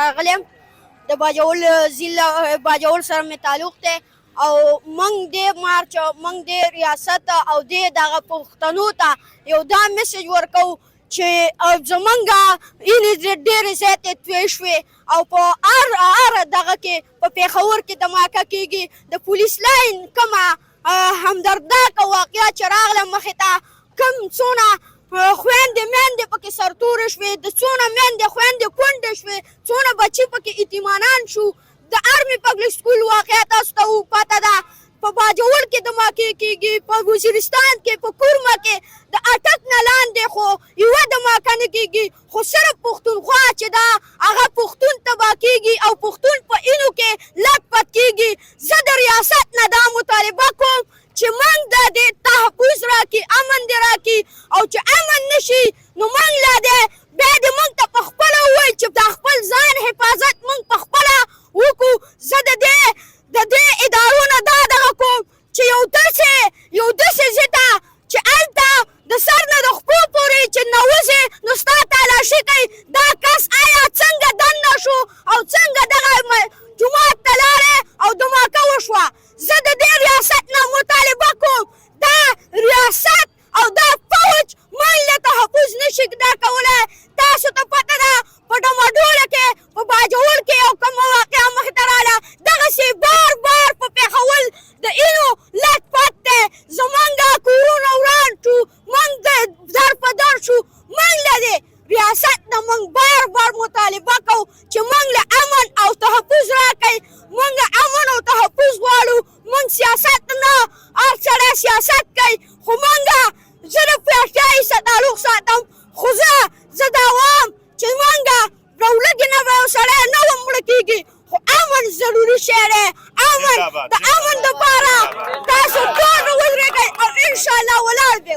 راغلم د باجوړ ضلع باجوړ سره مې تعلق دی او موږ د مارچ موږ د ریاست او دغه پښتنو ته یو دا میسج ورکو چې زمونږ این ډېرې زیاتې توی شوې او په هر دغه کې په پېښور کې دماکه کېږي. د پولیس لاین کومه همدردناکه واقعه چې راغله مخې ته، کوم څونه خویندې میندې پکې سرتورې شوې، د څونه میندې خویندې کونډې شوې، څونه بچي پکې یتیمانان شو. د آرمي پبلک سکول واقعه تاسو ته پته ده، په باجوړ کې دماکې کېږي، په وزیرستان کې، په کورمه کې د اټک نه لاندې خو یوه دماکه نه کېږي. خو صرف پښتونخوا چې ده هغه پښتون تباه کېږي او پښتون په اینو کې لټ پټ کېږي. زه د ریاست نه دا مطالبه کوم چې موږ د دې تحفظ راکړي، امن دې راکړي، او چې امن نشي نو موږ لا دی بیا دې موږ ته په خپله ووایي چې د خپل ځان حفاظت موږ په خپله وکړو. زه د دې ادارو نه دا دغه کوم چې یو داسې ځای ته چې هلته د سر نه د خپو پورې چې نوځې نو ستا تلاشي کوي دا کس آیا څنګه دننه شو او څنګه دغه جومات ته لاړې او دماکه وشوه. زه د دې ریاست نه مطالبه کوم دا ریاست او دا فوج موږ له تحفظ نشي دا کولی. تاسو ته پته ده په ډماډوله کې، په باجوړ کې یو کومه واقعه مخې ته راغله، دغسې بار بار په پېښول د اینو لټ پټ دی. زمونږ کورونه وران شو، موږ در په در شو. موږ له دې ریاست نه موږ بار بار مطالبه کوو چې موږ له امن او تحفظ راکړئ. موږ امن او تحفظ غواړو. موږ سیاست نه، هر سړی سیاست کوي، خو موږ زه د پیاوړتیایي سره تعلق ساتم، خو زه دا وایم چې موږ راولږې نه به یو سړی نه و مړه کېږي، خو امن ضروري شی دی. امن د امن دپاره تاسو ټول ودرېږئ او انشاءالله ولاړ دی.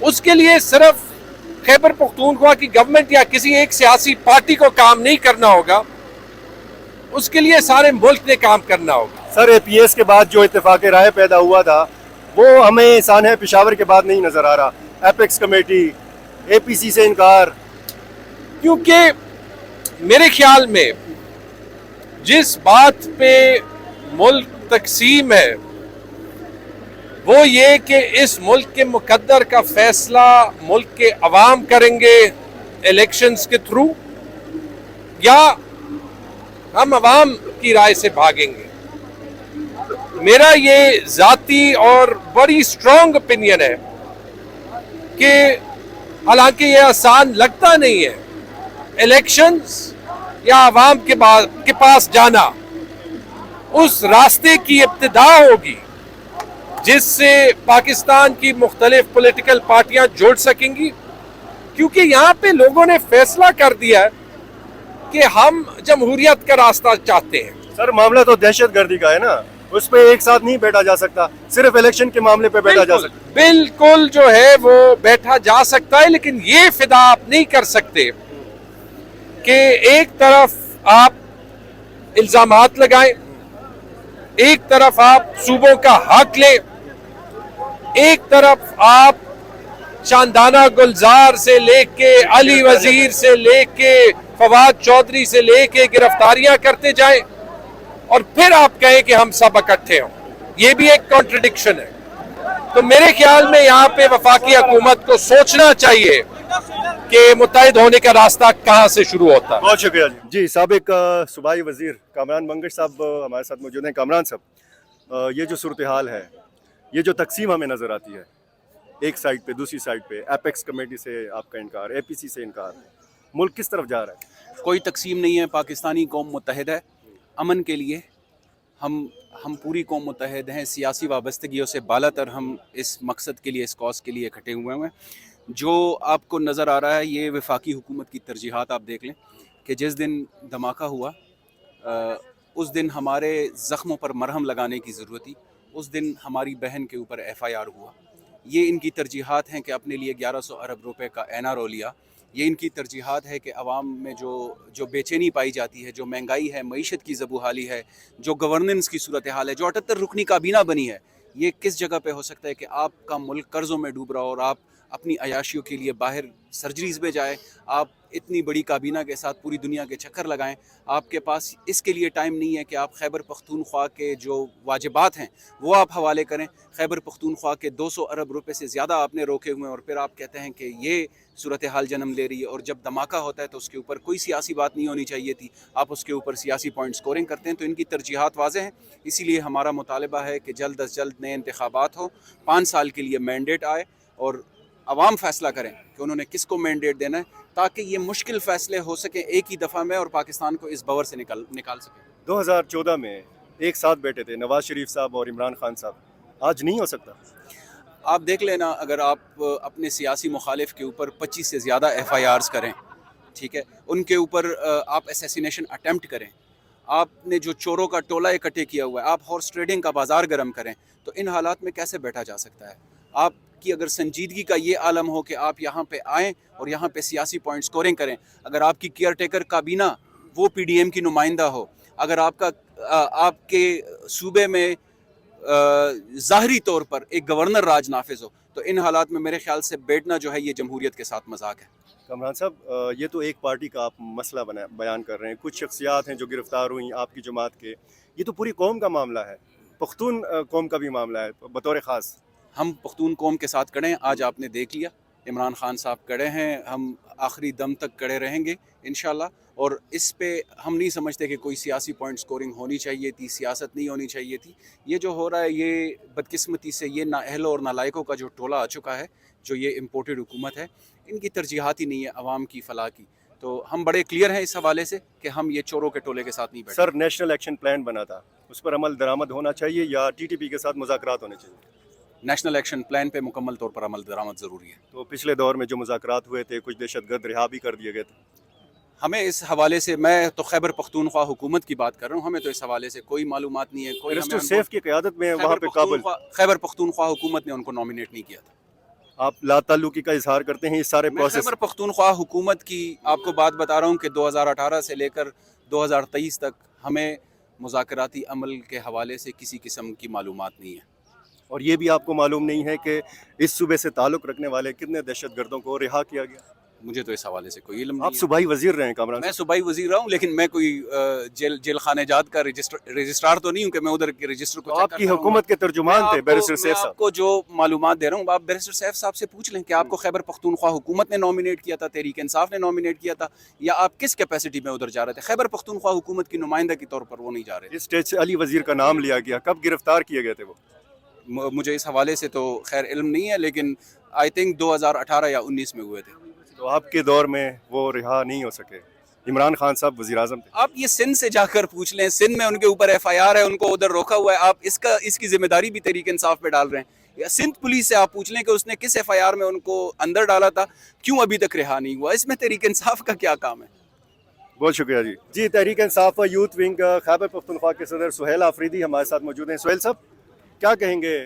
اس کے لیے صرف خیبر پختونخوا کی گورنمنٹ یا کسی ایک سیاسی پارٹی کو کام نہیں کرنا ہوگا, اس کے لیے سارے ملک نے کام کرنا ہوگا. سر اے پی ایس کے بعد جو اتفاق رائے پیدا ہوا تھا وہ ہمیں سانحہ پشاور کے بعد نہیں نظر آ رہا. ایپیکس کمیٹی, اے پی سی سے انکار. کیونکہ میرے خیال میں جس بات پہ ملک تقسیم ہے وہ یہ کہ اس ملک کے مقدر کا فیصلہ ملک کے عوام کریں گے الیکشنز کے تھرو, یا ہم عوام کی رائے سے بھاگیں گے. میرا یہ ذاتی اور بڑی اسٹرانگ اوپینین ہے کہ حالانکہ یہ آسان لگتا نہیں ہے, الیکشنز یا عوام کے پاس جانا اس راستے کی ابتدا ہوگی جس سے پاکستان کی مختلف پولیٹیکل پارٹیاں جڑ سکیں گی, کیونکہ یہاں پہ لوگوں نے فیصلہ کر دیا ہے کہ ہم جمہوریت کا راستہ چاہتے ہیں. سر معاملہ تو دہشت گردی کا ہے نا, اس پہ ایک ساتھ نہیں بیٹھا جا سکتا, صرف الیکشن کے معاملے پہ بیٹھا جا سکتا. بالکل جو ہے وہ بیٹھا جا سکتا ہے, لیکن یہ فدا آپ نہیں کر سکتے کہ ایک طرف آپ الزامات لگائیں, ایک طرف آپ صوبوں کا حق لیں, ایک طرف آپ چاندانہ گلزار سے لے کے علی وزیر سے لے کے فواد چودھری سے لے کے گرفتاریاں کرتے جائیں اور پھر آپ کہیں کہ ہم سب اکٹھے ہوں. یہ بھی ایک کانٹرڈکشن ہے. تو میرے خیال میں یہاں پہ وفاقی حکومت کو سوچنا چاہیے کہ متحد ہونے کا راستہ کہاں سے شروع ہوتا ہے. بہت شکریہ جی. سابق صوبائی وزیر کامران منگش صاحب ہمارے ساتھ موجود ہیں. کامران صاحب, یہ جو صورتحال ہے, یہ جو تقسیم ہمیں نظر آتی ہے, ایک سائڈ پہ دوسری سائڈ پہ ایپیکس کمیٹی سے آپ کا انکار, اے پی سی سے انکار, ملک کس طرف جا رہا ہے؟ کوئی تقسیم نہیں ہے, پاکستانی قوم متحد ہے. امن کے لیے ہم پوری قوم متحد ہیں. سیاسی وابستگیوں سے بالا تر ہم اس مقصد کے لیے, اس کاز کے لیے اکٹھے ہوئے ہیں. جو آپ کو نظر آ رہا ہے یہ وفاقی حکومت کی ترجیحات. آپ دیکھ لیں کہ جس دن دھماکہ ہوا اس دن ہمارے زخموں پر مرہم لگانے کی ضرورت تھی, اس دن ہماری بہن کے اوپر ایف آئی آر ہوا. یہ ان کی ترجیحات ہیں کہ اپنے لیے 1100 ارب روپے کا این آر او لیا. یہ ان کی ترجیحات ہے کہ عوام میں جو بے چینی پائی جاتی ہے, جو مہنگائی ہے, معیشت کی زبوحالی ہے, جو گورننس کی صورتحال ہے, جو 78 رکنی کابینہ بنی ہے, یہ کس جگہ پہ ہو سکتا ہے کہ آپ کا ملک قرضوں میں ڈوب رہا ہو اور آپ اپنی عیاشیوں کے لیے باہر سرجریز میں جائیں, آپ اتنی بڑی کابینہ کے ساتھ پوری دنیا کے چکر لگائیں. آپ کے پاس اس کے لیے ٹائم نہیں ہے کہ آپ خیبر پختونخوا کے جو واجبات ہیں وہ آپ حوالے کریں. خیبر پختونخوا کے 200 ارب روپے سے زیادہ آپ نے روکے ہوئے ہیں اور پھر آپ کہتے ہیں کہ یہ صورتحال جنم لے رہی ہے. اور جب دھماکہ ہوتا ہے تو اس کے اوپر کوئی سیاسی بات نہیں ہونی چاہیے تھی, آپ اس کے اوپر سیاسی پوائنٹ سکورنگ کرتے ہیں. تو ان کی ترجیحات واضح ہیں. اسی لیے ہمارا مطالبہ ہے کہ جلد از جلد نئے انتخابات ہو, 5 سال کے لیے مینڈیٹ آئے اور عوام فیصلہ کریں کہ انہوں نے کس کو مینڈیٹ دینا ہے, تاکہ یہ مشکل فیصلے ہو سکیں ایک ہی دفعہ میں اور پاکستان کو اس بور سے نکال سکیں. 2014 میں ایک ساتھ بیٹھے تھے نواز شریف صاحب اور عمران خان صاحب, آج نہیں ہو سکتا. آپ دیکھ لینا, اگر آپ اپنے سیاسی مخالف کے اوپر 25 سے زیادہ ایف آئی آرز کریں, ٹھیک ہے, ان کے اوپر آپ اسیسینیشن اٹیمپٹ کریں, آپ نے جو چوروں کا ٹولہ اکٹھے کیا ہوا ہے, آپ ہارس ٹریڈنگ کا بازار گرم کریں, تو ان حالات میں کیسے بیٹھا جا سکتا ہے؟ آپ کی اگر سنجیدگی کا یہ عالم ہو کہ آپ یہاں پہ آئیں اور یہاں پہ سیاسی پوائنٹ سکورنگ کریں, اگر آپ کی کیئر ٹیکر کابینہ وہ پی ڈی ایم کی نمائندہ ہو, اگر آپ کے صوبے میں ظاہری طور پر ایک گورنر راج نافذ ہو, تو ان حالات میں میرے خیال سے بیٹھنا جو ہے یہ جمہوریت کے ساتھ مذاق ہے. کامران صاحب, یہ تو ایک پارٹی کا آپ مسئلہ بیان کر رہے ہیں, کچھ شخصیات ہیں جو گرفتار ہوئیں آپ کی جماعت کے, یہ تو پوری قوم کا معاملہ ہے, پختون قوم کا بھی معاملہ ہے بطور خاص. ہم پختون قوم کے ساتھ کڑے ہیں. آج آپ نے دیکھ لیا عمران خان صاحب کڑے ہیں, ہم آخری دم تک کڑے رہیں گے انشاءاللہ. اور اس پہ ہم نہیں سمجھتے کہ کوئی سیاسی پوائنٹ سکورنگ ہونی چاہیے تھی, سیاست نہیں ہونی چاہیے تھی. یہ جو ہو رہا ہے یہ بدقسمتی سے یہ نااہلوں اور نالائقوں کا جو ٹولہ آ چکا ہے, جو یہ امپورٹڈ حکومت ہے, ان کی ترجیحات ہی نہیں ہے عوام کی فلاح کی. تو ہم بڑے کلیئر ہیں اس حوالے سے کہ ہم یہ چوروں کے ٹولے کے ساتھ نہیں بیٹھے. سر, نیشنل ایکشن پلان بنا تھا, اس پر عمل درآمد ہونا چاہیے یا ٹی ٹی پی کے ساتھ مذاکرات ہونے چاہیے؟ نیشنل ایکشن پلان پہ مکمل طور پر عمل درآمد ضروری ہے. تو پچھلے دور میں جو مذاکرات ہوئے تھے, کچھ دہشت گرد رہا بھی کر دیے گئے تھے. ہمیں اس حوالے سے, میں تو خیبر پختونخوا حکومت کی بات کر رہا ہوں, ہمیں تو اس حوالے سے کوئی معلومات نہیں ہے. کوئی سیف کی قیادت میں وہاں پہ کابل خیبر پختونخوا حکومت نے ان کو نامینیٹ نہیں کیا تھا. آپ لا تعلقی کا اظہار کرتے ہیں اس سارے میں پروسیس؟ خیبر پختونخوا حکومت کی آپ کو بات بتا رہا ہوں کہ 2018 سے لے کر 2023 تک ہمیں مذاکراتی عمل کے حوالے سے کسی قسم کی معلومات نہیں ہے. اور یہ بھی آپ کو معلوم نہیں ہے کہ اس صوبے سے تعلق رکھنے والے کتنے دہشت گردوں کو رہا کیا گیا؟ مجھے تو اس حوالے سے کوئی علم آپ نہیں ہے. صوبائی وزیر رہے ہیں کامران میں صوبائی وزیر رہا ہوں لیکن میں کوئی جیل خانے جات کا رجسٹرار تو نہیں ہوں کہ میں ادھر کے رجسٹر کو تو آپ کی حکومت کے ترجمان تھے بیرسٹر سیف میں صاحب. آپ کو جو معلومات دے رہا ہوں آپ بیرسٹر سیف صاحب سے پوچھ لیں کہ آپ کو خیبر پختونخوا حکومت نے نامینیٹ کیا تھا, تحریک انصاف نے نامینیٹ کیا تھا, یا آپ کس کیپیسٹی میں ادھر جا رہے تھے؟ خیبر پختونخوا حکومت کی نمائندہ کے طور پر وہ نہیں جا رہے تھے. اس اسٹیج سے علی وزیر کا نام لیا گیا, کب گرفتار کیے گئے تھے وہ؟ مجھے اس حوالے سے تو خیر علم نہیں ہے لیکن آئی تھنک 2018 یا 19 میں ہوئے تھے. تو آپ کے دور میں وہ رہا نہیں ہو سکے. عمران خان صاحب وزیر اعظم تھے. آپ یہ سندھ سے جا کر پوچھ لیں, سندھ میں ان کے اوپر ایف آئی آر ہے, ان کو ادھر روکا ہوا ہے. آپ اس کی ذمہ داری بھی تحریک انصاف پہ ڈال رہے ہیں. یا سندھ پولیس سے آپ پوچھ لیں کہ اس نے کس ایف آئی آر میں ان کو اندر ڈالا تھا, کیوں ابھی تک رہا نہیں ہوا. اس میں تحریک انصاف کا کیا کام ہے؟ بہت شکریہ جی. جی تحریک انصاف یوتھ ونگ خیبر پختونخوا کے صدر سہیل آفریدی ہمارے ساتھ موجود ہیں. سہیل صاحب کیا کہیں گے؟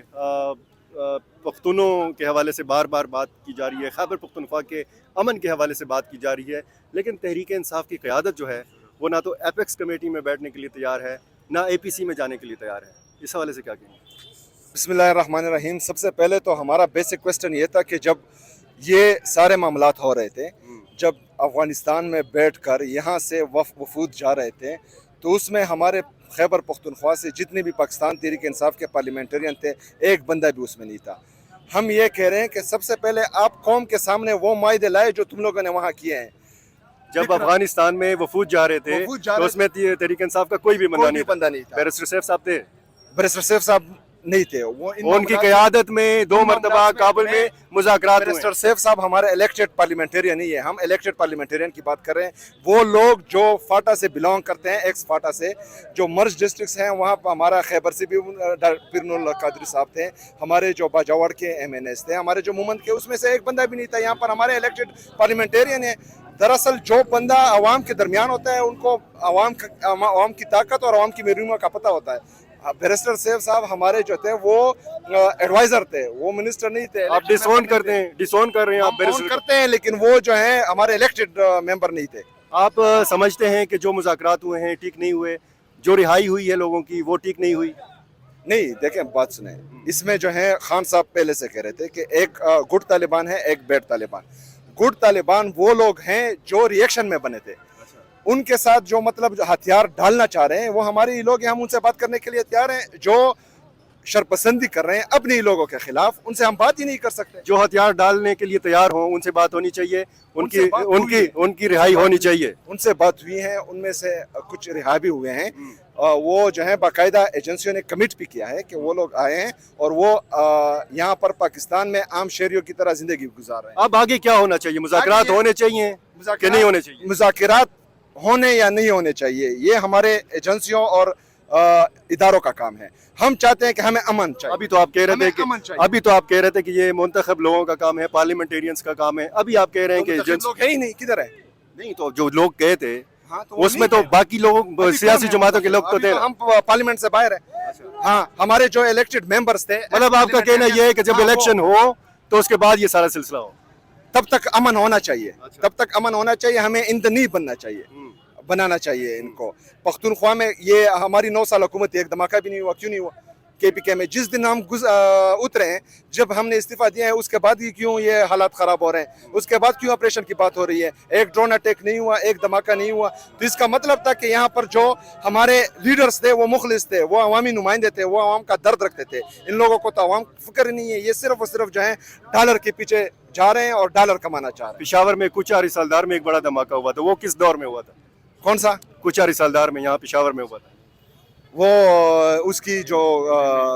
پختونوں کے حوالے سے بار بار بات کی جا رہی ہے, خیبر پختونخوا کے امن کے حوالے سے بات کی جا رہی ہے, لیکن تحریک انصاف کی قیادت جو ہے وہ نہ تو ایپیکس کمیٹی میں بیٹھنے کے لیے تیار ہے, نہ اے پی سی میں جانے کے لیے تیار ہے. اس حوالے سے کیا کہیں گے؟ بسم اللہ الرحمن الرحیم. سب سے پہلے تو ہمارا بیسک کوسچن یہ تھا کہ جب یہ سارے معاملات ہو رہے تھے, جب افغانستان میں بیٹھ کر یہاں سے وفود جا رہے تھے, تو اس میں ہمارے خیبر پختونخوا سے جتنے بھی پاکستان تحریک انصاف کے پارلیمنٹرین تھے ایک بندہ بھی اس میں نہیں تھا. ہم یہ کہہ رہے ہیں کہ سب سے پہلے آپ قوم کے سامنے وہ معاہدے لائے جو تم لوگوں نے وہاں کیے ہیں. جب افغانستان میں وفود جا رہے تھے تو اس میں تحریک انصاف کا کوئی بھی بندہ نہیں تھا. بیرسٹر سیف صاحب تھے. بیرسٹر سیف صاحب نہیں تھے. وہ ان کی قیادت میں 2 مرتبہ کابل میں مذاکرات ہوئے. بیرسٹر سیف صاحب ہمارے الیکٹڈ پارلیمنٹرین نہیں ہے, ہم الیکٹڈ پارلیمنٹرین کی بات کر رہے ہیں. وہ لوگ جو فاٹا سے بلانگ کرتے ہیں, ایکس فاٹا سے, جو مرج ڈسٹرکٹس ہیں, وہاں پر ہمارا خیبر سے بھی پیرن اللہ قادری صاحب تھے, ہمارے جو باجاوڑ کے ایم این ایس تھے, ہمارے جو مومند کے, اس میں سے ایک بندہ بھی نہیں تھا. یہاں پر ہمارے الیکٹڈ پارلیمنٹرین ہیں. دراصل جو بندہ عوام کے درمیان ہوتا ہے ان کو عوام کی طاقت اور عوام کی محرومیوں کا پتہ ہوتا ہے. بیرسٹر سیف صاحب ہمارے جو تھے وہ ایڈوائزر تھے, وہ منسٹر نہیں تھے. آپ ڈسون کرتے ہیں, ڈسون کر رہے ہیں آپ بیرسٹر کرتے ہیں, لیکن وہ جو ہیں ہمارے الیکٹڈ ممبر نہیں تھے. آپ سمجھتے ہیں کہ جو مذاکرات ہوئے ہیں ٹھیک نہیں ہوئے, جو رہائی ہوئی ہے لوگوں کی وہ ٹھیک نہیں ہوئی؟ نہیں, دیکھیں بات سنیں, اس میں جو ہے خان صاحب پہلے سے کہہ رہے تھے کہ ایک گڈ طالبان ہے, ایک بیڈ طالبان. گڈ طالبان وہ لوگ ہیں جو ریئیکشن میں بنے تھے. ان کے ساتھ جو مطلب ہتھیار ڈالنا چاہ رہے ہیں وہ ہمارے ہی لوگ ہیں, ہم ان سے بات کرنے کے لیے تیار ہیں. جو شرپسندی کر رہے ہیں اپنے ہی لوگوں کے خلاف, ان سے ہم بات ہی نہیں کر سکتے. جو ہتھیار ڈالنے کے لیے تیار ہوں ان سے بات ہونی چاہیے, ان کی رہائی ہونی چاہیے. ان سے بات ہوئی ہے, ان میں سے کچھ رہا بھی ہوئے ہیں. وہ جو ہے باقاعدہ ایجنسیوں نے کمٹ بھی کیا ہے کہ وہ لوگ آئے ہیں اور وہ یہاں پر پاکستان میں عام شہریوں کی طرح زندگی گزار رہے ہیں. اب آگے کیا ہونا چاہیے؟ مذاکرات ہونے چاہیے کہ نہیں ہونے چاہیے؟ مذاکرات ہونے یا نہیں ہونے چاہیے یہ ہمارے ایجنسیوں اور اداروں کا کام ہے. ہم چاہتے ہیں کہ ہمیں امن چاہیے. ابھی تو آپ کہہ رہے تھے کہ یہ منتخب لوگوں کا کام ہے, پارلیمنٹیرینز کا کام ہے. ابھی آپ کہہ رہے ہیں کہ لوگ ہے ہی نہیں, کدھر ہے؟ نہیں, تو جو لوگ گئے تھے اس میں تو باقی لوگ سیاسی جماعتوں کے لوگ تو تھے. ہم پارلیمنٹ سے باہر ہیں. ہاں, ہمارے جو الیکٹڈ ممبرز تھے. مطلب آپ کا کہنا یہ ہے کہ جب الیکشن ہو تو اس کے بعد یہ سارا سلسلہ ہو, تب تک امن ہونا چاہیے. تب تک امن ہونا چاہیے. ہمیں ایندھنی بنانا چاہیے ان کو. پختونخوا میں یہ ہماری 9 سال حکومت ایک دھماکہ بھی نہیں ہوا. کیوں نہیں ہوا؟ کے پی کے میں جس دن ہم اترے ہیں, جب ہم نے استعفیٰ دیا ہے, اس کے بعد ہی کیوں یہ حالات خراب ہو رہے ہیں؟ اس کے بعد کیوں آپریشن کی بات ہو رہی ہے؟ ایک ڈرون اٹیک نہیں ہوا, ایک دھماکہ نہیں ہوا. تو اس کا مطلب تھا کہ یہاں پر جو ہمارے لیڈرز تھے وہ مخلص تھے, وہ عوامی نمائندے تھے, وہ عوام کا درد رکھتے تھے. ان لوگوں کو تو عوام فکر ہی نہیں ہے. یہ صرف اور صرف جو ہے ڈالر کے پیچھے جا رہے ہیں اور ڈالر کمانا چاہ رہے ہیں. پشاور میں کچا رسالدار میں ایک بڑا دھماکہ ہوا تھا, وہ کس دور میں ہوا تھا؟ کون سا؟ کچا رسالدار میں, یہاں پشاور میں ہوا تھا. وہ اس کی جو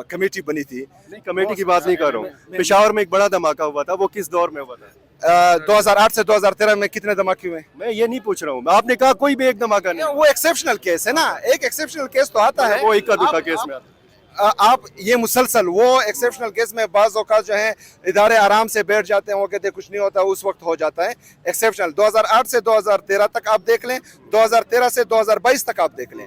کمیٹی بنی تھی. نہیں, کمیٹی کی بات نہیں کر رہا ہوں. پشاور میں ایک بڑا دھماکہ ہوا تھا, وہ کس دور میں ہوا تھا؟ 2008 سے 2013 میں کتنے دھماکے ہوئے؟ میں یہ نہیں پوچھ رہا ہوں, آپ نے کہا کوئی بھی ایک دھماکہ نہیں. وہ ایکسیپشنل کیس ہے نا, ایک ایکسیپشنل کیس تو آتا ہے. وہ اکا دکا کیس میں آتا ہے. آپ یہ مسلسل وہ ایکسیپشنل کیس میں بعض اوقات جو ہیں ادارے آرام سے بیٹھ جاتے ہیں, وہ کہتے ہیں کچھ نہیں ہوتا, اس وقت ہو جاتا ہے ایکسیپشنل. 2008 سے 2013 تک آپ دیکھ لیں, 2013 سے 2022 تک آپ دیکھ لیں,